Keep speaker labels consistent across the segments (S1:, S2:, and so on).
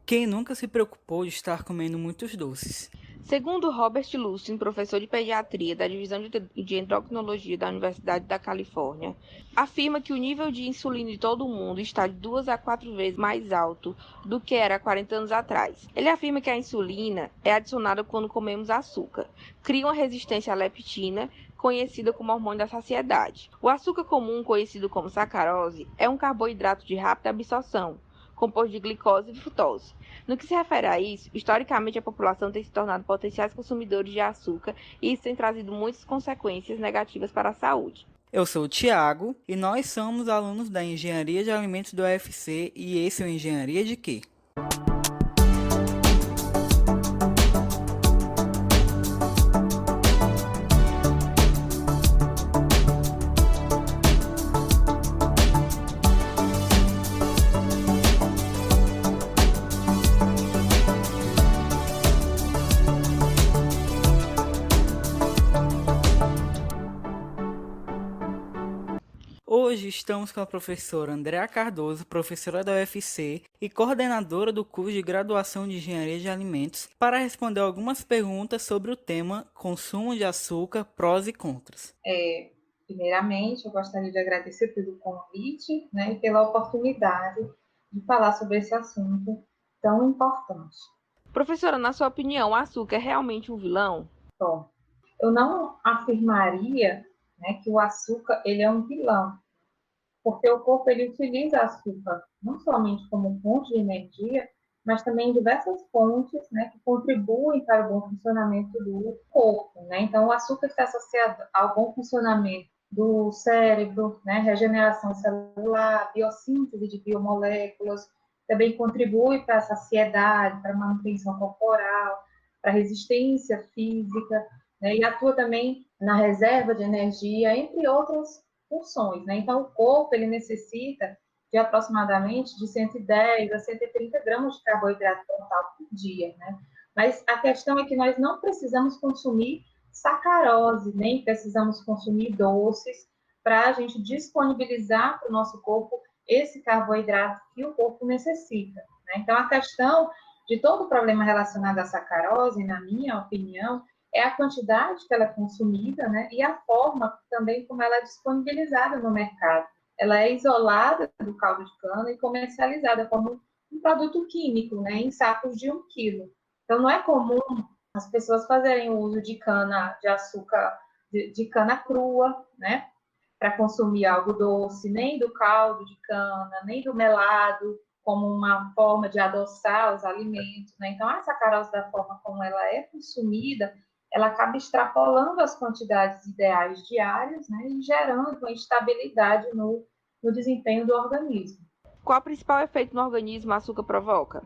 S1: Quem nunca se preocupou de estar comendo muitos doces?
S2: Segundo Robert Lucien, professor de pediatria da Divisão de Endocrinologia da Universidade da Califórnia, afirma que o nível de insulina de todo mundo está de 2 a 4 vezes mais alto do que era há 40 anos atrás. Ele afirma que a insulina é adicionada quando comemos açúcar, cria uma resistência à leptina, conhecida como hormônio da saciedade. O açúcar comum, conhecido como sacarose, é um carboidrato de rápida absorção, composto de glicose e frutose. No que se refere a isso, historicamente a população tem se tornado potenciais consumidores de açúcar e isso tem trazido muitas consequências negativas para a saúde.
S1: Eu sou o Tiago e nós somos alunos da Engenharia de Alimentos do UFC e esse é o Engenharia de quê? Hoje estamos com a professora Andréa Cardoso, professora da UFC e coordenadora do curso de graduação de Engenharia de Alimentos, para responder algumas perguntas sobre o tema consumo de açúcar, prós e contras.
S3: Primeiramente, eu gostaria de agradecer pelo convite, né, e pela oportunidade de falar sobre esse assunto tão importante.
S2: Professora, na sua opinião, o açúcar é realmente um vilão?
S3: Bom, eu não afirmaria, né, que o açúcar ele é um vilão, porque o corpo ele utiliza açúcar não somente como fonte de energia, mas também diversas fontes, né, que contribuem para o bom funcionamento do corpo, né? Então, o açúcar está associado ao bom funcionamento do cérebro, né, regeneração celular, biossíntese de biomoléculas, também contribui para a saciedade, para a manutenção corporal, para a resistência física, né, e atua também na reserva de energia, entre outras funções, né? Então, o corpo ele necessita de aproximadamente de 110 a 130 gramas de carboidrato total por dia, né? Mas a questão é que nós não precisamos consumir sacarose, nem precisamos consumir doces para a gente disponibilizar para o nosso corpo esse carboidrato que o corpo necessita, né? Então, a questão de todo o problema relacionado à sacarose, na minha opinião, é a quantidade que ela é consumida, né, e a forma também como ela é disponibilizada no mercado. Ela é isolada do caldo de cana e comercializada como um produto químico, né, em sacos de 1 quilo. Então, não é comum as pessoas fazerem o uso de cana de açúcar, de cana crua, né, para consumir algo doce, nem do caldo de cana, nem do melado, como uma forma de adoçar os alimentos, né? Então, a sacarose, da forma como ela é consumida, ela acaba extrapolando as quantidades ideais diárias, né? E gerando uma instabilidade no desempenho do organismo.
S2: Qual o principal efeito no organismo o açúcar provoca?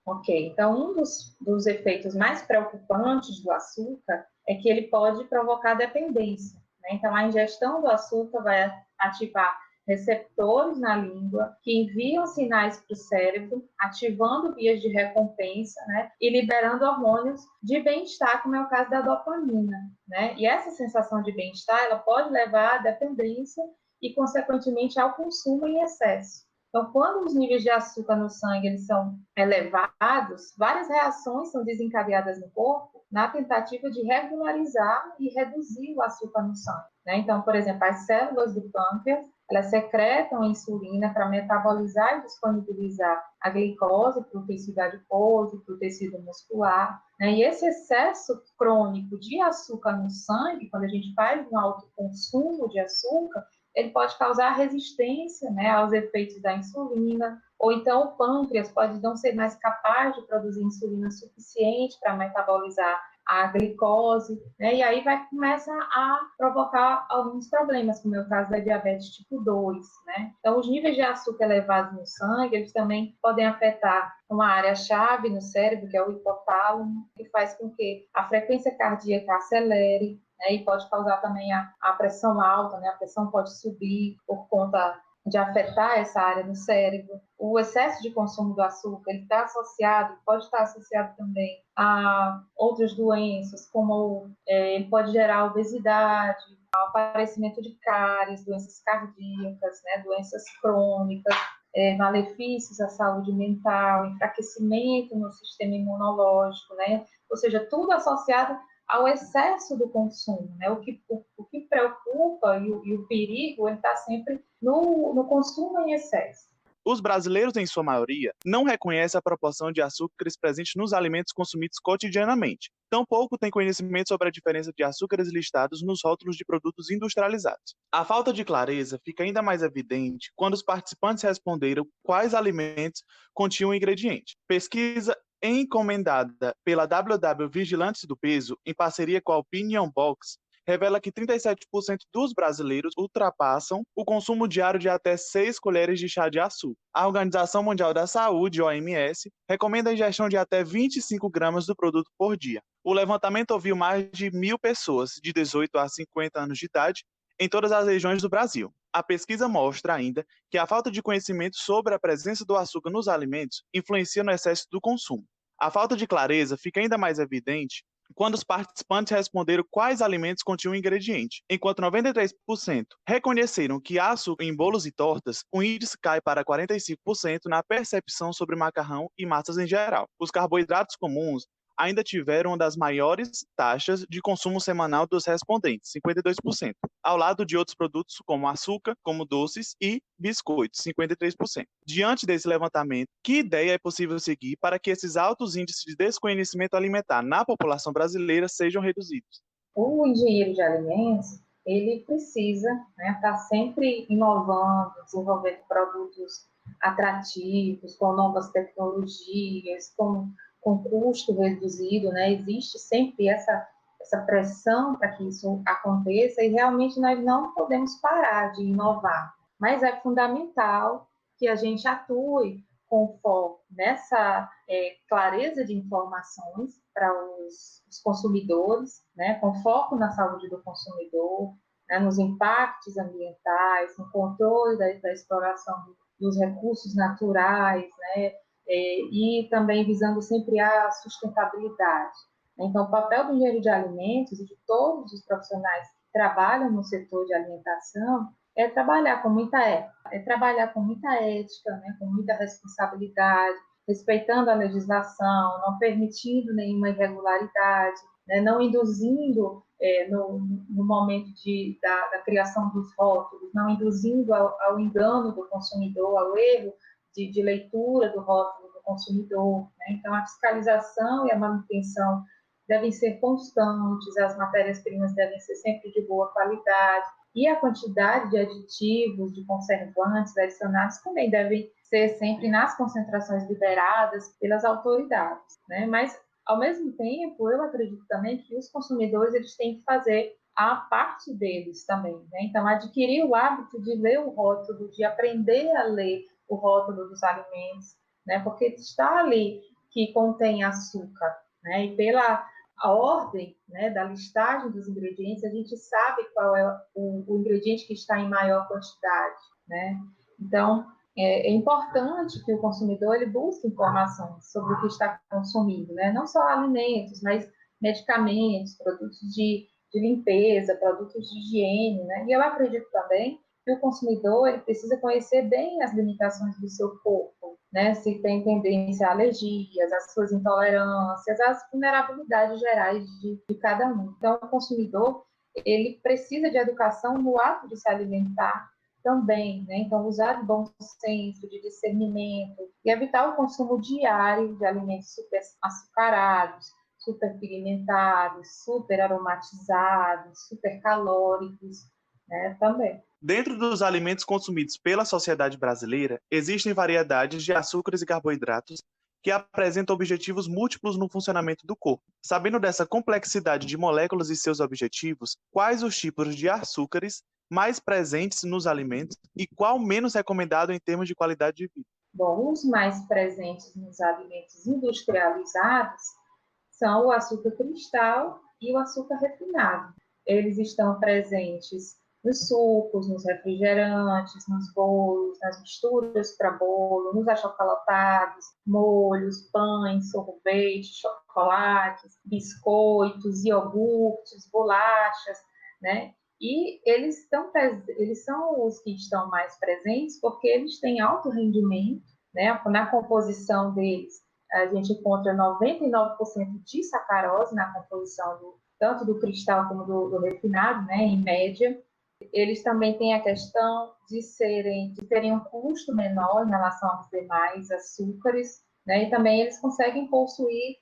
S3: Ok, então um dos efeitos mais preocupantes do açúcar é que ele pode provocar dependência, né? Então, a ingestão do açúcar vai ativar receptores na língua que enviam sinais para o cérebro, ativando vias de recompensa, né? E liberando hormônios de bem-estar, como é o caso da dopamina, né? E essa sensação de bem-estar, ela pode levar à dependência e, consequentemente, ao consumo em excesso. Então, quando os níveis de açúcar no sangue eles são elevados, várias reações são desencadeadas no corpo na tentativa de regularizar e reduzir o açúcar no sangue, né? Então, por exemplo, as células do pâncreas, elas secretam a insulina para metabolizar e disponibilizar a glicose para o tecido adiposo, para o tecido muscular, né? E esse excesso crônico de açúcar no sangue, quando a gente faz um alto consumo de açúcar, ele pode causar resistência, né, aos efeitos da insulina, ou então o pâncreas pode não ser mais capaz de produzir insulina suficiente para metabolizar a glicose, né, e aí vai começar a provocar alguns problemas, como é o caso da diabetes tipo 2, né. Então, os níveis de açúcar elevados no sangue, eles também podem afetar uma área-chave no cérebro, que é o hipotálamo, que faz com que a frequência cardíaca acelere, né, e pode causar também a pressão alta, né, a pressão pode subir por conta de afetar essa área do cérebro. O excesso de consumo do açúcar, ele está associado, pode estar associado também a outras doenças, como ele pode gerar obesidade, aparecimento de cáries, doenças cardíacas, né, doenças crônicas. malefícios à saúde mental, enfraquecimento no sistema imunológico, né? Ou seja, tudo associado ao excesso do consumo, né? O que preocupa e o perigo está sempre no consumo em excesso.
S4: Os brasileiros, em sua maioria, não reconhecem a proporção de açúcares presentes nos alimentos consumidos cotidianamente. Tampouco têm conhecimento sobre a diferença de açúcares listados nos rótulos de produtos industrializados. A falta de clareza fica ainda mais evidente quando os participantes responderam quais alimentos continham o ingrediente. Pesquisa encomendada pela WW Vigilantes do Peso, em parceria com a Opinion Box, revela que 37% dos brasileiros ultrapassam o consumo diário de até 6 colheres de chá de açúcar. A Organização Mundial da Saúde, OMS, recomenda a ingestão de até 25 gramas do produto por dia. O levantamento ouviu mais de 1.000 pessoas de 18 a 50 anos de idade em todas as regiões do Brasil. A pesquisa mostra ainda que a falta de conhecimento sobre a presença do açúcar nos alimentos influencia no excesso do consumo. A falta de clareza fica ainda mais evidente quando os participantes responderam quais alimentos continham o ingrediente. Enquanto 93% reconheceram que há açúcar em bolos e tortas, o índice cai para 45% na percepção sobre macarrão e massas em geral. Os carboidratos comuns ainda tiveram uma das maiores taxas de consumo semanal dos respondentes, 52%, ao lado de outros produtos como açúcar, como doces e biscoitos, 53%. Diante desse levantamento, que ideia é possível seguir para que esses altos índices de desconhecimento alimentar na população brasileira sejam reduzidos?
S3: O engenheiro de alimentos, ele precisa, né, estar sempre inovando, desenvolvendo produtos atrativos, com novas tecnologias, com custo reduzido, né? Existe sempre essa pressão para que isso aconteça e realmente nós não podemos parar de inovar. Mas é fundamental que a gente atue com foco nessa clareza de informações para os consumidores, né? Com foco na saúde do consumidor, né? Nos impactos ambientais, no controle da exploração dos recursos naturais, né? E também visando sempre a sustentabilidade. Então, o papel do engenheiro de alimentos e de todos os profissionais que trabalham no setor de alimentação é trabalhar com muita ética, né, com muita responsabilidade, respeitando a legislação, não permitindo nenhuma irregularidade, né, não induzindo no momento da criação dos rótulos, não induzindo ao engano do consumidor, ao erro de leitura do rótulo do consumidor. Né? Então, a fiscalização e a manutenção devem ser constantes, as matérias-primas devem ser sempre de boa qualidade, e a quantidade de aditivos, de conservantes adicionados também devem ser sempre nas concentrações liberadas pelas autoridades. Né? Mas, ao mesmo tempo, eu acredito também que os consumidores eles têm que fazer a parte deles também. Né? Então, adquirir o hábito de ler o rótulo, de aprender a ler o rótulo dos alimentos, né? Porque está ali que contém açúcar, né? E pela ordem, né, da listagem dos ingredientes, a gente sabe qual é o ingrediente que está em maior quantidade, né? Então, é importante que o consumidor ele busque informações sobre o que está consumindo, né? Não só alimentos, mas medicamentos, produtos de limpeza, produtos de higiene, né? E eu acredito também que o consumidor ele precisa conhecer bem as limitações do seu corpo, né? Se tem tendência a alergias, as suas intolerâncias, as vulnerabilidades gerais de cada um. Então, o consumidor ele precisa de educação no ato de se alimentar também, né? Então, usar de bom senso, de discernimento e evitar o consumo diário de alimentos super açucarados, super pigmentados, super aromatizados, super calóricos, né? Também.
S4: Dentro dos alimentos consumidos pela sociedade brasileira, existem variedades de açúcares e carboidratos que apresentam objetivos múltiplos no funcionamento do corpo. Sabendo dessa complexidade de moléculas e seus objetivos, quais os tipos de açúcares mais presentes nos alimentos e qual menos recomendado em termos de qualidade de vida?
S3: Bom, os mais presentes nos alimentos industrializados são o açúcar cristal e o açúcar refinado. Eles estão presentes nos sucos, nos refrigerantes, nos bolos, nas misturas para bolo, nos achocolatados, molhos, pães, sorvetes, chocolates, biscoitos, iogurtes, bolachas, né? E eles são os que estão mais presentes porque eles têm alto rendimento, né? Na composição deles, a gente encontra 99% de sacarose na composição tanto do cristal como do refinado, né? Em média. Eles também têm a questão de terem um custo menor em relação aos demais açúcares, né? E também eles conseguem possuir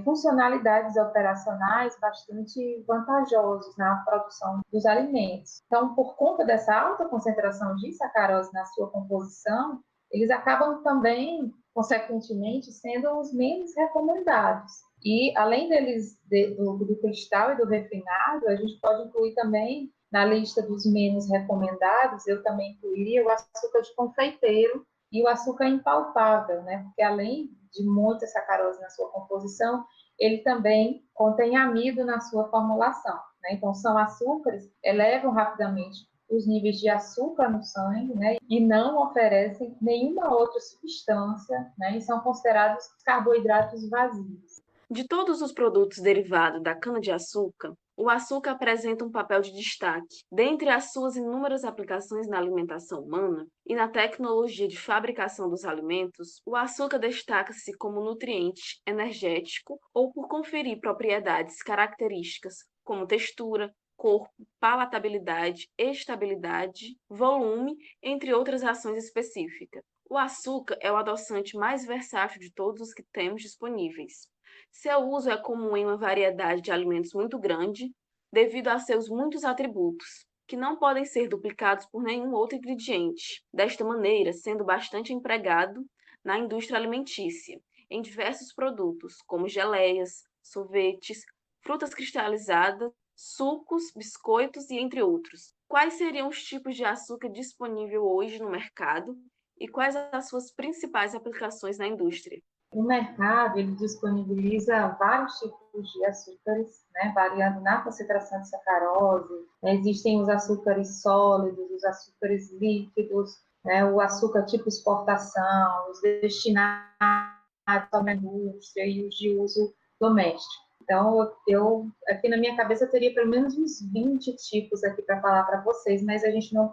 S3: funcionalidades operacionais bastante vantajosos na produção dos alimentos. Então, por conta dessa alta concentração de sacarose na sua composição, eles acabam também, consequentemente, sendo os menos recomendados. E, além do cristal e do refinado, a gente pode incluir também, na lista dos menos recomendados, eu também incluiria o açúcar de confeiteiro e o açúcar impalpável, né? Porque, além de muita sacarose na sua composição, ele também contém amido na sua formulação, né? Então, são açúcares que elevam rapidamente os níveis de açúcar no sangue, né? E não oferecem nenhuma outra substância, né? E são considerados carboidratos vazios.
S5: De todos os produtos derivados da cana-de-açúcar, o açúcar apresenta um papel de destaque. Dentre as suas inúmeras aplicações na alimentação humana e na tecnologia de fabricação dos alimentos, o açúcar destaca-se como nutriente energético ou por conferir propriedades características como textura, corpo, palatabilidade, estabilidade, volume, entre outras ações específicas. O açúcar é o adoçante mais versátil de todos os que temos disponíveis. Seu uso é comum em uma variedade de alimentos muito grande, devido a seus muitos atributos, que não podem ser duplicados por nenhum outro ingrediente, desta maneira sendo bastante empregado na indústria alimentícia, em diversos produtos, como geleias, sorvetes, frutas cristalizadas, sucos, biscoitos e entre outros. Quais seriam os tipos de açúcar disponível hoje no mercado e quais as suas principais aplicações na indústria?
S3: O mercado ele disponibiliza vários tipos de açúcares, né, variando na concentração de sacarose. Existem os açúcares sólidos, os açúcares líquidos, né, o açúcar tipo exportação, os destinados à indústria e os de uso doméstico. Então, eu aqui na minha cabeça teria pelo menos uns 20 tipos aqui para falar para vocês, mas a gente não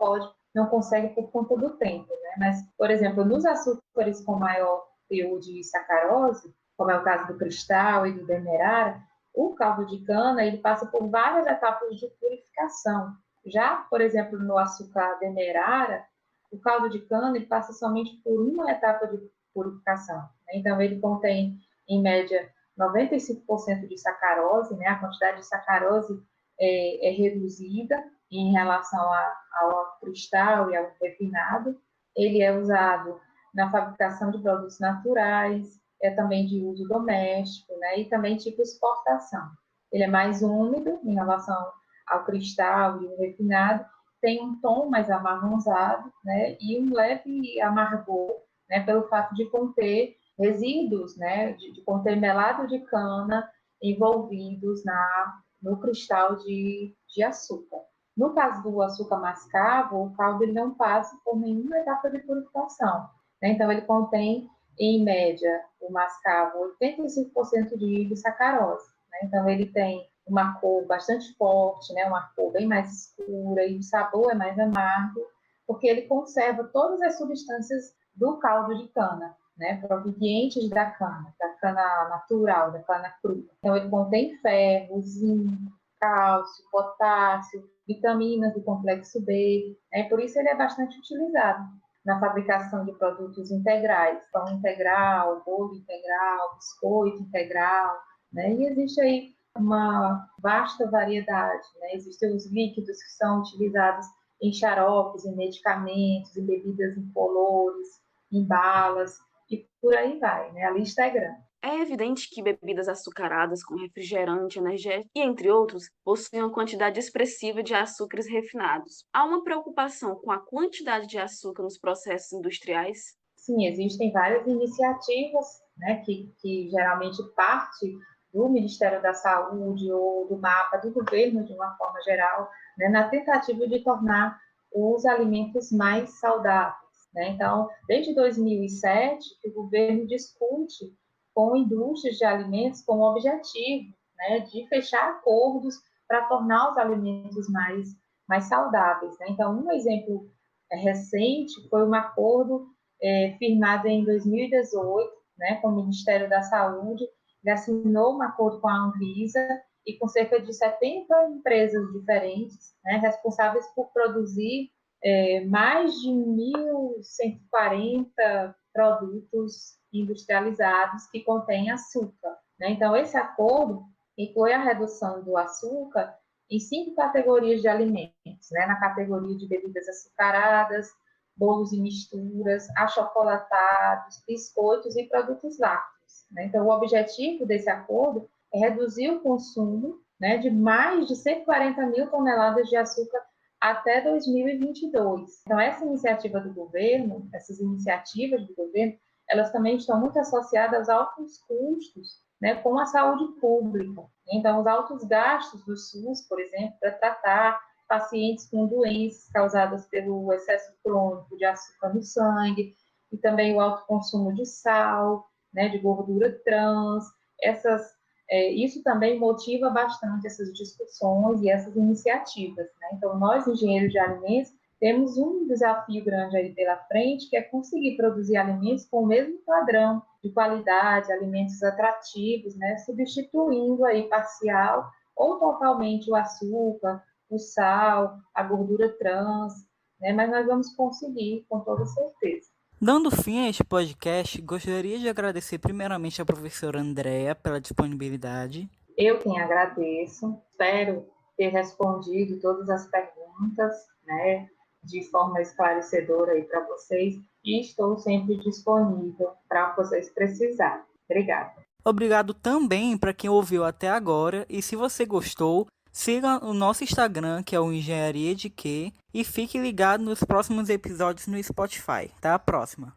S3: consegue por conta do tempo, né? Mas, por exemplo, nos açúcares com maior teor de sacarose, como é o caso do cristal e do demerara, o caldo de cana ele passa por várias etapas de purificação. Já, por exemplo, no açúcar demerara, o caldo de cana ele passa somente por uma etapa de purificação, né? Então, ele contém, em média, 95% de sacarose, né? A quantidade de sacarose é reduzida em relação ao cristal e ao refinado. Ele é usado na fabricação de produtos naturais, é também de uso doméstico, né? E também tipo exportação. Ele é mais úmido em relação ao cristal e o refinado, tem um tom mais amarronzado, né? E um leve amargor, né? Pelo fato de conter resíduos, né? De conter melado de cana envolvidos no cristal de açúcar. No caso do açúcar mascavo, o caldo ele não passa por nenhuma etapa de purificação. Então, ele contém, em média, o mascavo, 85% de sacarose. Né? Então, ele tem uma cor bastante forte, né? Uma cor bem mais escura e o sabor é mais amargo, porque ele conserva todas as substâncias do caldo de cana, né? Provenientes da cana natural, da cana crua. Então, ele contém ferro, zinco, cálcio, potássio, vitaminas do complexo B, né? Por isso ele é bastante utilizado na fabricação de produtos integrais, pão integral, bolo integral, biscoito integral, né? E existe aí uma vasta variedade, né? Existem os líquidos que são utilizados em xaropes, em medicamentos, em bebidas incolores, em balas, e por aí vai, né? A lista é grande.
S5: É evidente que bebidas açucaradas, como refrigerante, energético e entre outros, possuem uma quantidade expressiva de açúcares refinados. Há uma preocupação com a quantidade de açúcar nos processos industriais?
S3: Sim, existem várias iniciativas, né, que geralmente parte do Ministério da Saúde ou do mapa do governo, de uma forma geral, né, na tentativa de tornar os alimentos mais saudáveis. Né? Então, desde 2007, o governo discute com indústrias de alimentos com o objetivo, né, de fechar acordos para tornar os alimentos mais mais saudáveis, né? Então, um exemplo recente foi um acordo firmado em 2018, né, com o Ministério da Saúde. Ele assinou um acordo com a Anvisa e com cerca de 70 empresas diferentes, né, responsáveis por produzir mais de 1.140 produtos industrializados que contêm açúcar, né? Então, esse acordo inclui a redução do açúcar em 5 categorias de alimentos, né? Na categoria de bebidas açucaradas, bolos e misturas, achocolatados, biscoitos e produtos lácteos, né? Então, o objetivo desse acordo é reduzir o consumo, né, de mais de 140 mil toneladas de açúcar até 2022. Então, essa iniciativa do governo, essas iniciativas do governo, elas também estão muito associadas aos altos custos, né, com a saúde pública. Então, os altos gastos do SUS, por exemplo, para tratar pacientes com doenças causadas pelo excesso crônico de açúcar no sangue, e também o alto consumo de sal, né, de gordura trans, isso também motiva bastante essas discussões e essas iniciativas, né? Então, nós, engenheiros de alimentos, temos um desafio grande aí pela frente, que é conseguir produzir alimentos com o mesmo padrão de qualidade, alimentos atrativos, né? Substituindo aí parcial ou totalmente o açúcar, o sal, a gordura trans, né? Mas nós vamos conseguir, com toda certeza.
S1: Dando fim a este podcast, gostaria de agradecer primeiramente à professora Andrea pela disponibilidade.
S3: Eu quem agradeço, espero ter respondido todas as perguntas, né, de forma esclarecedora aí para vocês, e estou sempre disponível para vocês precisarem. Obrigada.
S1: Obrigado também para quem ouviu até agora, e se você gostou, siga o nosso Instagram, que é o Engenharia de Quê, e fique ligado nos próximos episódios no Spotify. Até a próxima!